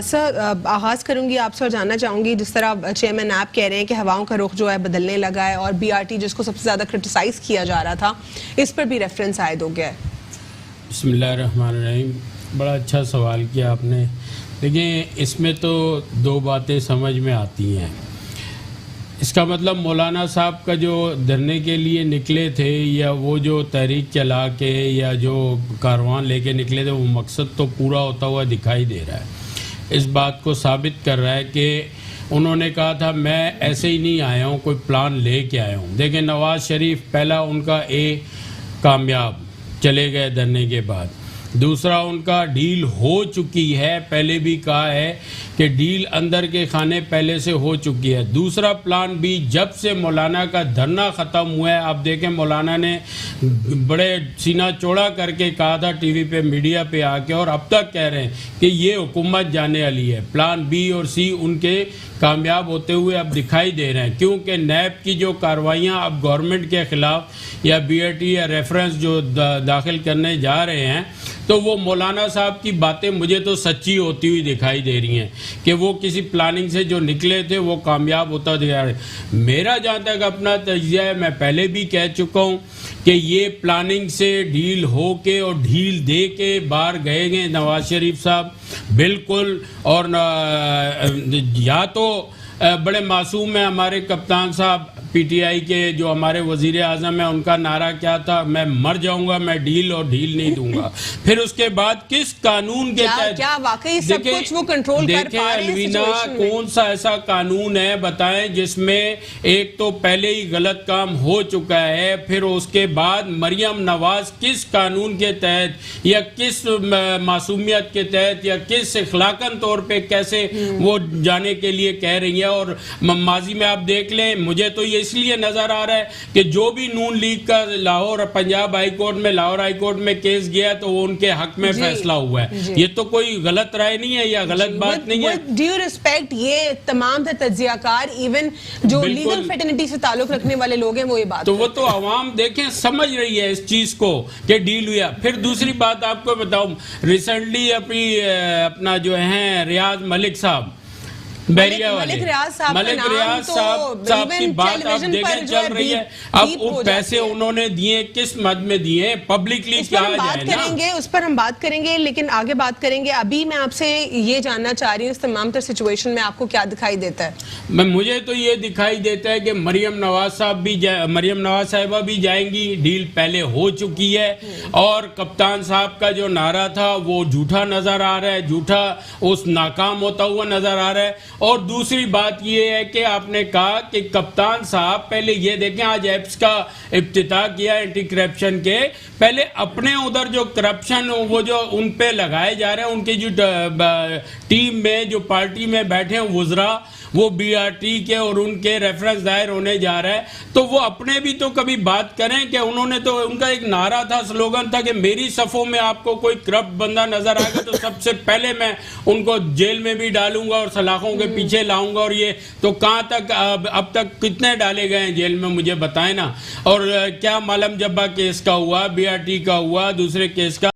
سر آغاز کروں گی آپ سے اور جاننا چاہوں گی جس طرح چیئرمین آپ کہہ رہے ہیں کہ ہواؤں کا رخ جو ہے بدلنے لگا ہے اور بی آر ٹی جس کو سب سے زیادہ کرٹیسائز کیا جا رہا تھا اس پر بھی ریفرنس عائد ہو گیا ہے. بسم اللہ الرحمن الرحیم. بڑا اچھا سوال کیا آپ نے. دیکھیں اس میں تو دو باتیں سمجھ میں آتی ہیں. اس کا مطلب مولانا صاحب کا جو دھرنے کے لیے نکلے تھے یا وہ جو تحریک چلا کے یا جو کاروان لے کے نکلے تھے وہ مقصد تو پورا ہوتا ہوا دکھائی دے رہا ہے. اس بات کو ثابت کر رہا ہے کہ انہوں نے کہا تھا میں ایسے ہی نہیں آیا ہوں, کوئی پلان لے کے آیا ہوں. دیکھیں نواز شریف پہلا ان کا کامیاب چلے گئے دھرنے کے بعد. دوسرا ان کا ڈیل ہو چکی ہے, پہلے بھی کہا ہے کہ ڈیل اندر کے کھانے پہلے سے ہو چکی ہے. دوسرا پلان بھی جب سے مولانا کا دھرنا ختم ہوا ہے, آپ دیکھیں مولانا نے بڑے سینہ چوڑا کر کے کہا تھا ٹی وی پہ میڈیا پہ آ کے, اور اب تک کہہ رہے ہیں کہ یہ حکومت جانے والی ہے. پلان بی اور سی ان کے کامیاب ہوتے ہوئے اب دکھائی دے رہے ہیں, کیونکہ نیب کی جو کارروائیاں اب گورنمنٹ کے خلاف یا بی آر ٹی یا ریفرنس جو داخل کرنے جا رہے ہیں تو وہ مولانا صاحب کی باتیں مجھے تو سچی ہوتی ہوئی دکھائی دے رہی ہیں کہ وہ کسی پلاننگ سے جو نکلے تھے وہ کامیاب ہوتا دکھا رہے ہیں. میرا جہاں تک اپنا تجزیہ ہے, میں پہلے بھی کہہ چکا ہوں کہ یہ پلاننگ سے ڈیل ہو کے اور ڈھیل دے کے باہر گئے نواز شریف صاحب بالکل. اور یا تو بڑے معصوم ہیں ہمارے کپتان صاحب پی ٹی آئی کے جو ہمارے وزیر اعظم ہیں, ان کا نعرہ کیا تھا, میں مر جاؤں گا میں ڈیل اور ڈھیل نہیں دوں گا. پھر اس کے بعد کس قانون کے تحت کیا واقعی سب کچھ وہ کنٹرول کر پا رہے ہیں؟ الوینا کون سا ایسا قانون ہے بتائیں جس میں ایک تو پہلے ہی غلط کام ہو چکا ہے, پھر اس کے بعد مریم نواز کس قانون کے تحت یا کس معصومیت کے تحت یا کس اخلاقاً طور پہ کیسے وہ جانے کے لیے کہہ رہی ہیں. اور ماضی میں آپ دیکھ لیں, مجھے تو یہ اس لیے نظر آ رہا ہے کہ جو بھی نون لیگ کا لاہور پنجاب ہائی کورٹ میں لاہور ہائی کورٹ میں کیس گیا تو وہ ان کے حق میں فیصلہ ہوا ہے. یہ تو کوئی غلط رائے نہیں ہے یا غلط بات نہیں ہے. ڈیو ریسپیکٹ یہ تمام تجزیہ کار ایون جو لیگل فیٹرنیٹی سے تعلق رکھنے والے لوگ ہیں وہ یہ بات تو وہ تو عوام دیکھیں سمجھ رہی ہے اس چیز کو کہ ڈیل ہوا. پھر دوسری بات آپ کو بتاؤں, ریسنٹلی اپنا جو ہیں ریاض ملک صاحب بحریہ والے ملک ریاض صاحب کی بات آپ دیکھیں چل رہی ہے. اب وہ پیسے انہوں نے دیے کس مد میں دیے پبلکلی کیا جائے نا, اس پر ہم بات کریں گے لیکن آگے بات کریں گے. ابھی میں آپ سے یہ جاننا چاہ رہی ہوں اس تمام تر سچویشن میں آپ کو کیا دکھائی دیتا ہے؟ مجھے تو یہ دکھائی دیتا ہے کہ مریم نواز صاحبہ بھی جائیں گی, ڈیل پہلے ہو چکی ہے. اور کپتان صاحب کا جو نعرہ تھا وہ جھوٹا نظر آ رہا ہے, جھوٹا اس ناکام ہوتا ہوا نظر آ رہا ہے. اور دوسری بات یہ ہے کہ آپ نے کہا کہ کپتان صاحب پہلے یہ دیکھیں آج ایپس کا افتتاح کیا اینٹی کرپشن کے, پہلے اپنے ادھر جو کرپشن وہ جو ان پہ لگائے جا رہے ہیں, ان کی جو ٹیم میں جو پارٹی میں بیٹھے ہیں وزراء وہ بی آر ٹی کے اور ان کے ریفرنس دائر ہونے جا رہا ہے, تو وہ اپنے بھی تو کبھی بات کریں کہ انہوں نے تو ان کا ایک نعرہ تھا, سلوگن تھا کہ میری صفوں میں آپ کو کوئی کرپٹ بندہ نظر آئے گا تو سب سے پہلے میں ان کو جیل میں بھی ڈالوں گا اور سلاخوں کے پیچھے لاؤں گا. اور یہ تو کہاں تک اب تک کتنے ڈالے گئے ہیں جیل میں مجھے بتائیں نا. اور کیا معلوم جبہ کیس کا ہوا, بی آر ٹی کا ہوا, دوسرے کیس کا